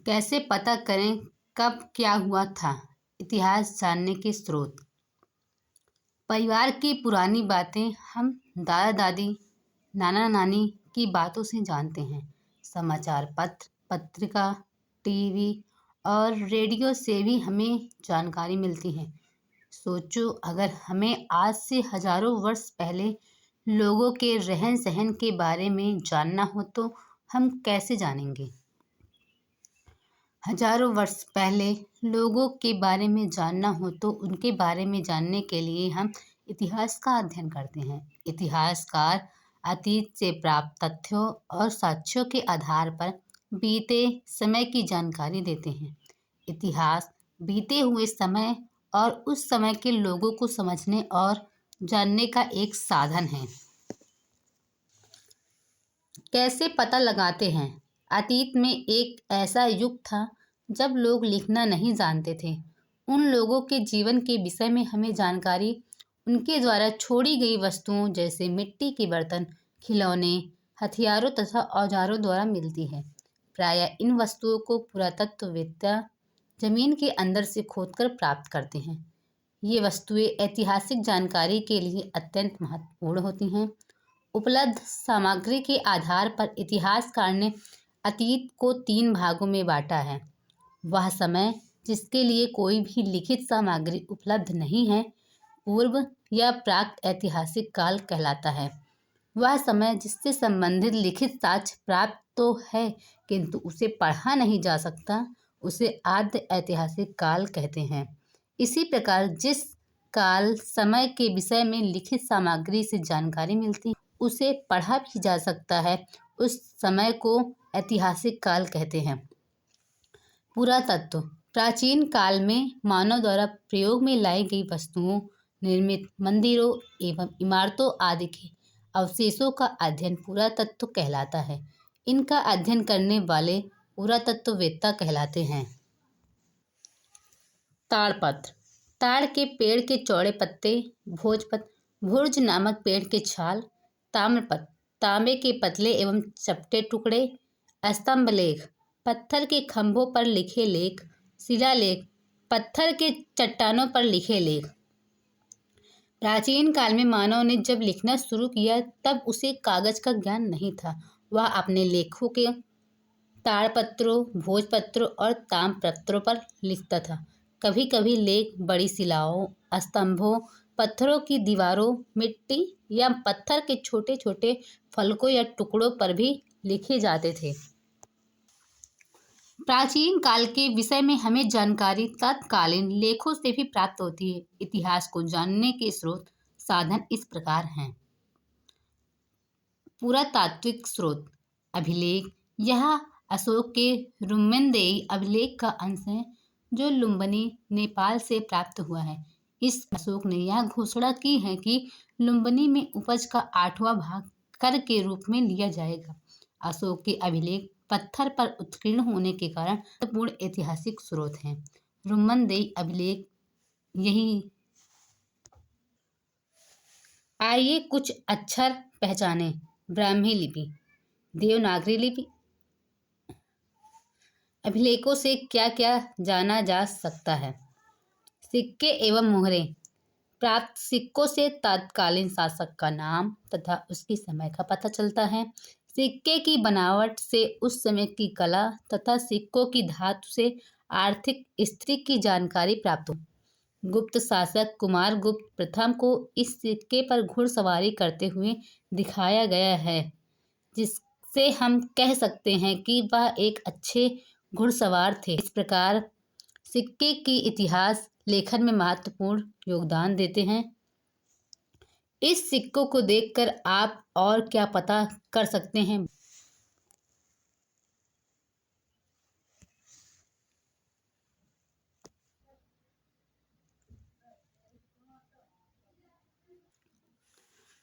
कैसे पता करें कब क्या हुआ था? इतिहास जानने के स्रोत। परिवार की पुरानी बातें हम दादा दादी, नाना नानी की बातों से जानते हैं। समाचार पत्र, पत्रिका, टीवी और रेडियो से भी हमें जानकारी मिलती है। सोचो, अगर हमें आज से हजारों वर्ष पहले लोगों के रहन सहन के बारे में जानना हो तो हम कैसे जानेंगे? हजारों वर्ष पहले लोगों के बारे में जानना हो तो उनके बारे में जानने के लिए हम इतिहास का अध्ययन करते हैं। इतिहासकार अतीत से प्राप्त तथ्यों और साक्ष्यों के आधार पर बीते समय की जानकारी देते हैं। इतिहास बीते हुए समय और उस समय के लोगों को समझने और जानने का एक साधन है। कैसे पता लगाते हैं? अतीत में एक ऐसा युग था जब लोग लिखना नहीं जानते थे। उन लोगों के जीवन के विषय में हमें जानकारी उनके द्वारा छोड़ी गई वस्तुओं जैसे मिट्टी के बर्तन, खिलौने, हथियारों तथा औजारों द्वारा मिलती है। प्रायः इन वस्तुओं को पुरातत्ववेत्ता जमीन के अंदर से खोदकर प्राप्त करते हैं। ये वस्तुएं ऐतिहासिक जानकारी के लिए अत्यंत महत्वपूर्ण होती हैं। उपलब्ध सामग्री के आधार पर इतिहासकार ने अतीत को 3 भागों में बांटा है। वह समय जिसके लिए कोई भी लिखित सामग्री उपलब्ध नहीं है, पूर्व या प्राक ऐतिहासिक काल कहलाता है। वह समय जिससे संबंधित लिखित साक्ष्य प्राप्त तो है किंतु उसे पढ़ा नहीं जा सकता, उसे आद्य ऐतिहासिक काल कहते हैं। इसी प्रकार जिस काल समय के विषय में लिखित सामग्री से जानकारी मिलती उसे पढ़ा भी जा सकता है, उस समय को ऐतिहासिक काल कहते हैं। पुरातत्व। प्राचीन काल में मानव द्वारा प्रयोग में लाई गई वस्तुओं, निर्मित मंदिरों एवं इमारतों आदि के अवशेषों का अध्ययन पुरातत्व कहलाता है। इनका अध्ययन करने वाले पुरातत्ववेत्ता कहलाते हैं। ताड़पत्र। ताड़ के पेड़ के चौड़े पत्ते, भोजपत्र, भुर्ज नामक पेड़ के छाल, ताम्रपत्र, तांबे के पतले एवं चपटे टुकड़े, स्तंभलेख, पत्थर के खंभों पर लिखे लेख, शिलालेख, पत्थर के चट्टानों पर लिखे लेख। प्राचीन काल में मानव ने जब लिखना शुरू किया तब उसे कागज का ज्ञान नहीं था। वह अपने लेखों के ताड़पत्रों, भोजपत्रों और ताम्रपत्रों पर लिखता था। कभी कभी लेख बड़ी शिलाओं, स्तंभों, पत्थरों की दीवारों, मिट्टी या पत्थर के छोटे छोटे फलकों या टुकड़ों पर भी लिखे जाते थे। प्राचीन काल के विषय में हमें जानकारी तत्कालीन लेखों से भी प्राप्त होती है। इतिहास को जानने के स्रोत साधन इस प्रकार हैं। पुरातात्विक स्रोत। अभिलेख। यह अशोक के रुम्मनदेई अभिलेख का अंश है जो लुम्बिनी, नेपाल से प्राप्त हुआ है। इस अशोक ने यह घोषणा की है कि लुम्बिनी में उपज का 8वां भाग कर के रूप में लिया जाएगा। अशोक के अभिलेख पत्थर पर उत्कीर्ण होने के कारण महत्वपूर्ण ऐतिहासिक स्रोत हैं। रुम्मनदेई अभिलेख यही। आइए कुछ अक्षर पहचाने। ब्राह्मी लिपि, देवनागरी लिपि। अभिलेखों से क्या क्या जाना जा सकता है? सिक्के एवं मुहरे। प्राप्त सिक्कों से तत्कालीन शासक का नाम तथा उसकी समय का पता चलता है। सिक्के की बनावट से उस समय की कला तथा सिक्कों की धातु से आर्थिक स्थिति की जानकारी प्राप्त हो। गुप्त शासक कुमार गुप्त प्रथम को इस सिक्के पर घुड़सवारी करते हुए दिखाया गया है, जिससे हम कह सकते हैं कि वह एक अच्छे घुड़सवार थे। इस प्रकार सिक्के की इतिहास लेखन में महत्वपूर्ण योगदान देते हैं। इस सिक्कों को देखकर आप और क्या पता कर सकते हैं?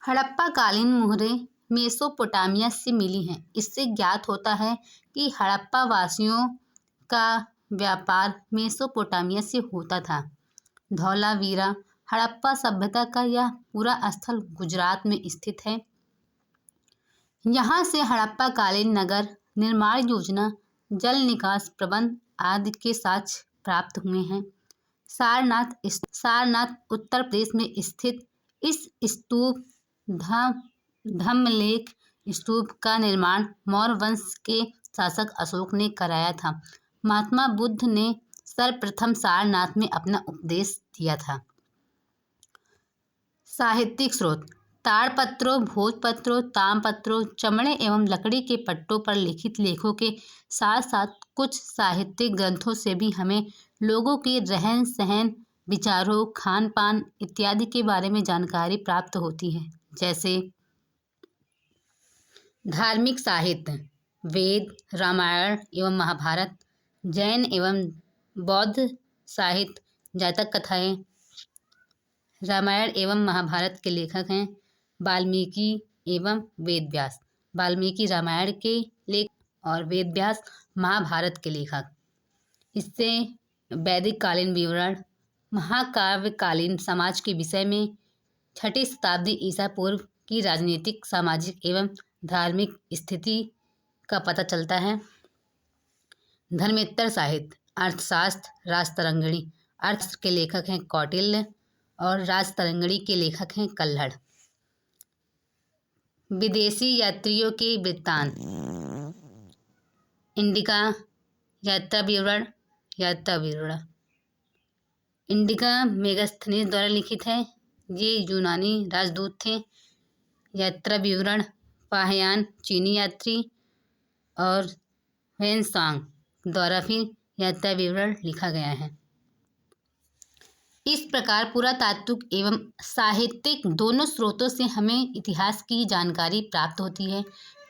हड़प्पा कालीन मुहरें मेसोपोटामिया से मिली हैं। इससे ज्ञात होता है कि हड़प्पा वासियों का व्यापार मेसोपोटामिया से होता था। धौलावीरा। हड़प्पा सभ्यता का यह पूरा स्थल गुजरात में स्थित है। यहाँ से हड़प्पा कालीन नगर निर्माण योजना जल निकास प्रबंध आदि के साक्ष्य प्राप्त हुए हैं। सारनाथ उत्तर प्रदेश में स्थित इस स्तूप धम्मलेख स्तूप का निर्माण मौर्य वंश के शासक अशोक ने कराया था। महात्मा बुद्ध ने सर्वप्रथम सारनाथ में अपना उपदेश दिया था। साहित्यिक स्रोत: ताड़पत्रों, भोजपत्रों, ताम्रपत्रों, चमड़े एवं लकड़ी के पट्टों पर लिखित लेखों के साथ साथ कुछ साहित्यिक ग्रंथों से भी हमें लोगों के रहन सहन, विचारों, खान पान इत्यादि के बारे में जानकारी प्राप्त होती है। जैसे धार्मिक साहित्य: वेद, रामायण एवं महाभारत। जैन एवं बौद्ध साहित्य: जातक कथाएं। रामायण एवं महाभारत के लेखक हैं वाल्मीकि एवं वेदव्यास। वाल्मीकि रामायण के लेखक और वेदव्यास महाभारत के लेखक। इससे वैदिक कालीन विवरण, महाकाव्यकालीन समाज के विषय में 6ठी शताब्दी ईसा पूर्व की राजनीतिक, सामाजिक एवं धार्मिक स्थिति का पता चलता है। धर्मेतर साहित्य: अर्थशास्त्र, राजतरंगिणी। अर्थशास्त्र के लेखक हैं कौटिल्य और राजतरंगिणी के लेखक हैं कल्हड़। विदेशी यात्रियों के वृत्तांत: इंडिका यात्रा विवरण। इंडिका मेगास्थनीज द्वारा लिखित है। ये यूनानी राजदूत थे। यात्रा विवरण: फाहियान चीनी यात्री और वेनसांग द्वारा फिर यात्रा विवरण लिखा गया है। इस प्रकार पुरातात्विक एवं साहित्यिक दोनों स्रोतों से हमें इतिहास की जानकारी प्राप्त होती है।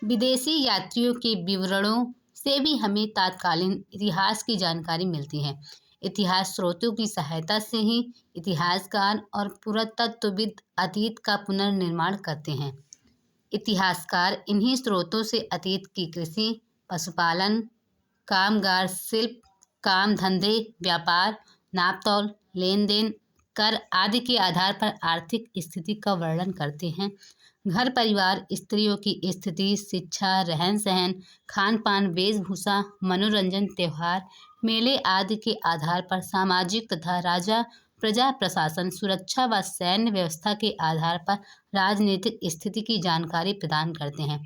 विदेशी यात्रियों के विवरणों से भी हमें तत्कालीन इतिहास की जानकारी मिलती है। इतिहास स्रोतों की सहायता से ही इतिहासकार और पुरातत्वविद अतीत का पुनर्निर्माण करते हैं। इतिहासकार इन्हीं स्रोतों से अतीत की कृषि, पशुपालन, कामगार शिल्प, काम धंधे, व्यापार, नापतोल, लेन देन, कर आदि के आधार पर आर्थिक स्थिति का वर्णन करते हैं। घर परिवार, स्त्रियों की स्थिति, शिक्षा, रहन सहन, खान पान, वेशभूषा, मनोरंजन, त्योहार, मेले आदि के आधार पर सामाजिक तथा राजा प्रजा प्रशासन, सुरक्षा व सैन्य व्यवस्था के आधार पर राजनीतिक स्थिति की जानकारी प्रदान करते हैं।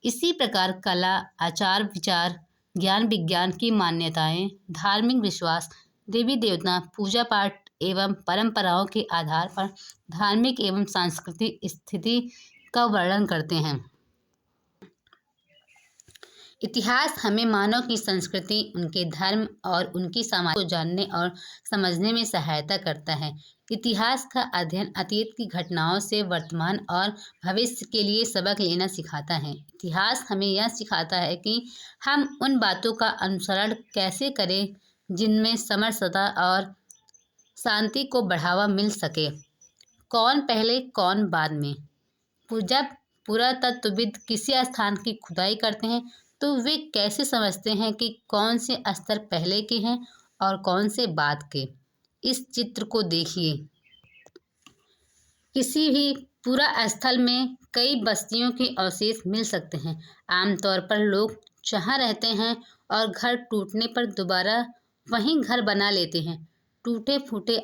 इसी प्रकार कला, आचार विचार, ज्ञान विज्ञान की मान्यताएं, धार्मिक विश्वास, देवी देवता, पूजा पाठ एवं परंपराओं के आधार पर धार्मिक एवं सांस्कृतिक स्थिति का वर्णन करते हैं। इतिहास हमें मानव की संस्कृति, उनके धर्म और उनकी समाज को जानने और समझने में सहायता करता है। इतिहास का अध्ययन अतीत की घटनाओं से वर्तमान और भविष्य के लिए सबक लेना सिखाता है। इतिहास हमें यह सिखाता है कि हम उन बातों का अनुसरण कैसे करें जिनमें समरसता और शांति को बढ़ावा मिल सके। कौन पहले कौन बाद में। जब पुरातत्वविद किसी स्थान की खुदाई करते हैं तो वे कैसे समझते हैं कि कौन से स्तर पहले के हैं और कौन से बाद के। इस चित्र को देखिए। किसी भी पूरा स्थल में कई बस्तियों के अवशेष मिल सकते हैं। आमतौर पर लोग जहाँ रहते हैं और घर टूटने पर दोबारा वहीं घर बना लेते हैं। टूटे फूटे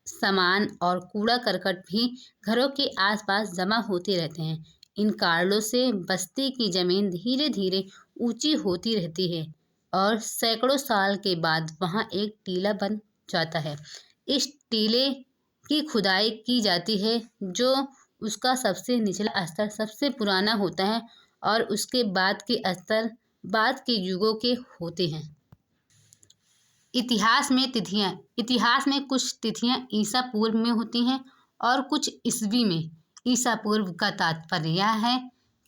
सामान और कूड़ा करकट भी घरों के आसपास जमा होते रहते हैं। इन कारणों से बस्ती की जमीन धीरे धीरे ऊंची होती रहती है और सैकड़ों साल के बाद वहां एक टीला बन जाता है। इस टीले की खुदाई की जाती है जो उसका सबसे निचला स्तर सबसे पुराना होता है और उसके बाद के स्तर बाद के युगों के होते हैं। इतिहास में तिथियां। इतिहास में कुछ तिथियां ईसा पूर्व में होती हैं और कुछ ईस्वी में। ईसा पूर्व का तात्पर्य यह है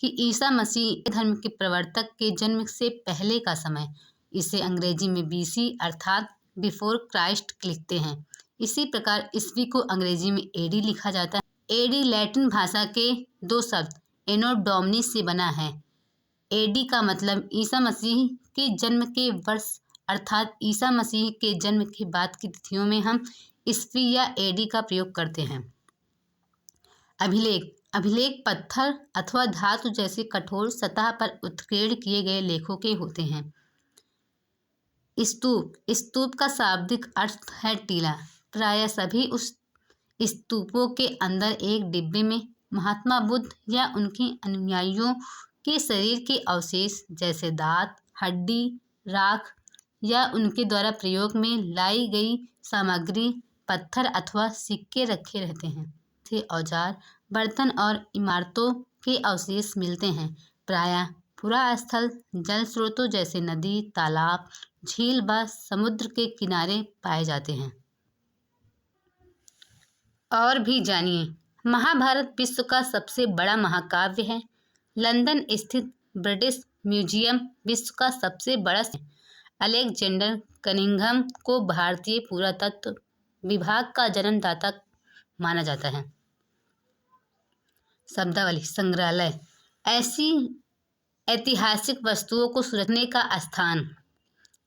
कि ईसा मसीह धर्म के प्रवर्तक के जन्म से पहले का समय। इसे अंग्रेजी में BC अर्थात बिफोर क्राइस्ट लिखते हैं। इसी प्रकार ईस्वी को अंग्रेजी में AD लिखा जाता है। AD लैटिन भाषा के दो शब्द एनो डोमिनी से बना है। AD का मतलब ईसा मसीह के जन्म के वर्ष अर्थात ईसा मसीह के जन्म के बाद की तिथियों में हम ईस्वी या AD का प्रयोग करते हैं। अभिलेख। अभिलेख पत्थर अथवा धातु जैसे कठोर सतह पर उत्कीर्ण किए गए लेखों के होते हैं। स्तूप। स्तूप का शाब्दिक अर्थ है टीला। प्रायः सभी उस स्तूपों के अंदर एक डिब्बे में महात्मा बुद्ध या उनके अनुयायियों के शरीर के अवशेष जैसे दांत, हड्डी, राख या उनके द्वारा प्रयोग में लाई गई सामग्री, पत्थर अथवा सिक्के रखे रहते हैं। थे औजार, बर्तन और इमारतों के अवशेष मिलते हैं। प्रायः पुरास्थल जल स्रोतों जैसे नदी, तालाब, झील व समुद्र के किनारे पाए जाते हैं। और भी जानिए। महाभारत विश्व का सबसे बड़ा महाकाव्य है। लंदन स्थित ब्रिटिश म्यूजियम विश्व का सबसे बड़ा। अलेक्जेंडर कनिंघम को भारतीय पुरातत्व विभाग का जन्मदाता माना जाता है। शब्दावली संग्रहालय ऐसी ऐतिहासिक वस्तुओं को सुरक्षने का स्थान।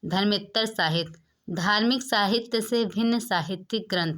धर्मेत्तर साहित्य धार्मिक साहित्य से भिन्न साहित्यिक ग्रंथ।